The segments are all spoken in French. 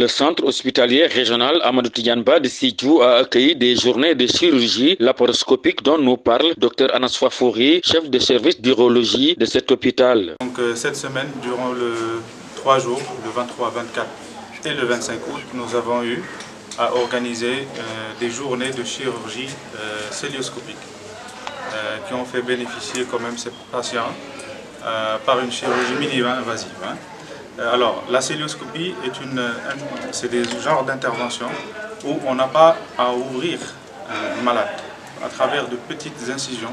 Le centre hospitalier régional Amadou Tidiane Ba de Sédhiou a accueilli des journées de chirurgie laparoscopique dont nous parle Dr Anas Fafouri, chef de service d'urologie de cet hôpital. Donc cette semaine, durant le 3 jours, le 23, 24 et le 25 août, nous avons eu à organiser des journées de chirurgie cœlioscopique qui ont fait bénéficier quand même ces patients par une chirurgie minimale invasive. Alors, la cœlioscopie c'est des genres d'intervention où on n'a pas à ouvrir un malade à travers de petites incisions.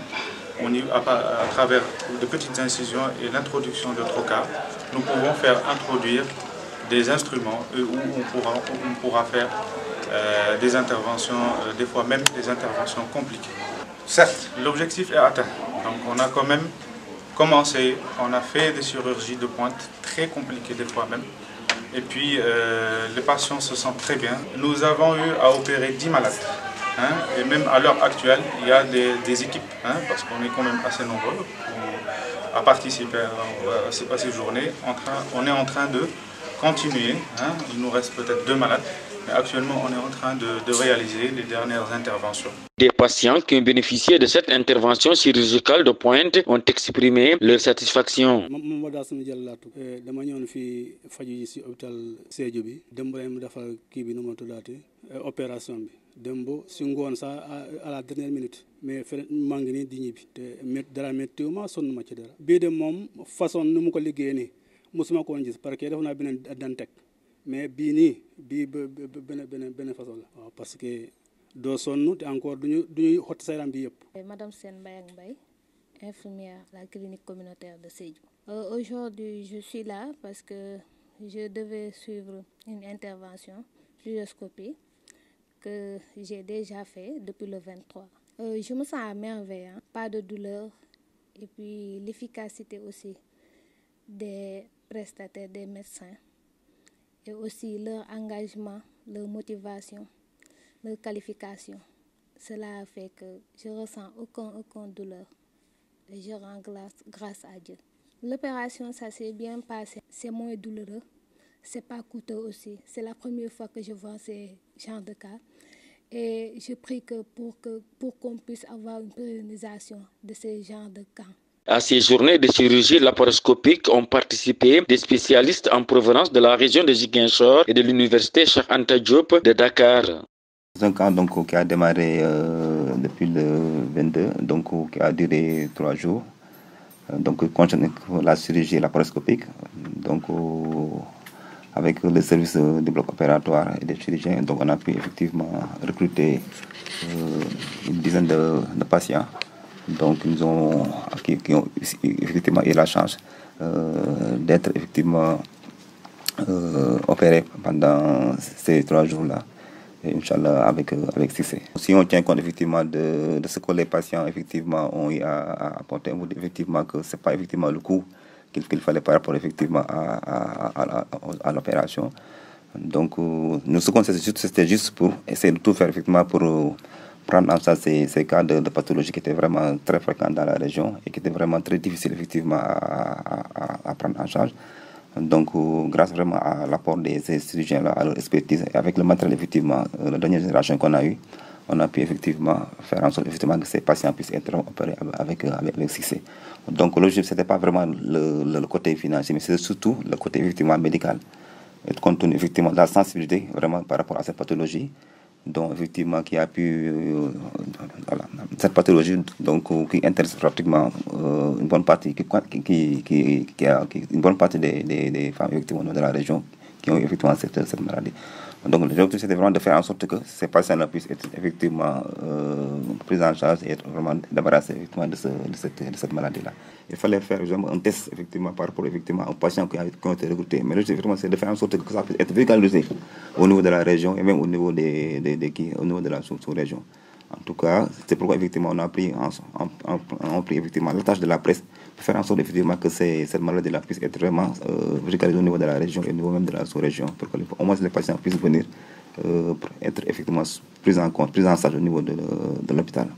À travers de petites incisions et l'introduction de trocars, nous pouvons faire introduire des instruments où on pourra faire des interventions, des fois même des interventions compliquées. Certes, l'objectif est atteint. Donc on a quand même commencé, on a fait des chirurgies de pointe très compliquées des fois même. Et puis les patients se sentent très bien. Nous avons eu à opérer 10 malades. Et même à l'heure actuelle, il y a des équipes, parce qu'on est quand même assez nombreux à participer à ces journées. On est en train de continuer, il nous reste peut-être 2 malades, mais actuellement on est en train de réaliser les dernières interventions. Des patients qui ont bénéficié de cette intervention chirurgicale de pointe ont exprimé leur satisfaction. Dembo si ngoon sax à la dernière minute mais maa ngi nii di ñibbi te dara météo ma sonn ma ci dara bii de moom façon nu mu ko liggéeyee nii mosuma ko woon gis parce que def naa beneen Dantec mais bii nii bii beneen façon la waaw parce que doo sonn te encore duñuy xotti sa yaram bi yëpp. Madame Sène Mbayang Mbaye, infirmière à la clinique communautaire de Sédhiou. Aujourd'hui je suis là parce que je devais suivre une intervention fluoroscopie que j'ai déjà fait depuis le 23. Je me sens à merveille, pas de douleur et puis l'efficacité aussi des prestataires, des médecins et aussi leur engagement, leur motivation, leur qualification. Cela fait que je ressens aucune douleur et je rends grâce à Dieu. L'opération, ça s'est bien passé, c'est moins douloureux. C'est pas coûteux aussi. C'est la première fois que je vois ces genres de cas. Et je prie que pour qu'on puisse avoir une pérennisation de ces genres de cas. À ces journées de chirurgie laparoscopique ont participé des spécialistes en provenance de la région de Ziguinchor et de l'université Cheikh Anta Diop de Dakar. C'est un camp donc, qui a démarré depuis le 22, donc qui a duré 3 jours. Donc, concernant la chirurgie laparoscopique, donc avec le service du bloc opératoire et des chirurgiens, donc on a pu effectivement recruter une dizaine de patients donc, qui ont effectivement eu la chance d'être effectivement opérés pendant ces 3 jours-là, Inch'Allah avec succès. Si on tient compte effectivement de ce que les patients effectivement ont eu à apporter, on dit effectivement que ce n'est pas effectivement le coût qu'il fallait par rapport effectivement à l'opération. Donc nous ce qu'on c'était juste pour essayer de tout faire effectivement pour prendre en charge ces cas de pathologie qui étaient vraiment très fréquents dans la région et qui étaient vraiment très difficiles effectivement à prendre en charge. Donc grâce vraiment à l'apport des chirurgiens-là, à leur expertise et avec le matériel effectivement, la dernière génération qu'on a eu, on a pu effectivement faire en sorte effectivement que ces patients puissent être opérés avec succès. Donc l'objectif, ce n'était pas vraiment le côté financier, mais c'est surtout le côté effectivement médical. Et compte tenu effectivement de la sensibilité vraiment par rapport à cette pathologie, donc effectivement qui a pu, voilà, cette pathologie donc, qui intéresse pratiquement une bonne partie, une bonne partie des femmes effectivement de la région qui ont effectivement cette maladie. Donc l'objectif c'était vraiment de faire en sorte que ces patients-là puissent être effectivement pris en charge et être vraiment débarrassés effectivement de cette maladie-là. Il fallait faire un test effectivement par rapport effectivement aux patients qui ont été recrutés. Mais l'objectif vraiment c'est de faire en sorte que ça puisse être vulgarisé au niveau de la région et même au niveau au niveau de la sous-région. En tout cas, c'est pourquoi effectivement on a pris effectivement la tâche de la presse pour faire en sorte effectivement que cette maladie-là puisse être vraiment vulgarisée au niveau de la région et au niveau même de la sous-région, pour que au moins les patients puissent venir pour être effectivement pris en compte, pris en charge au niveau de l'hôpital.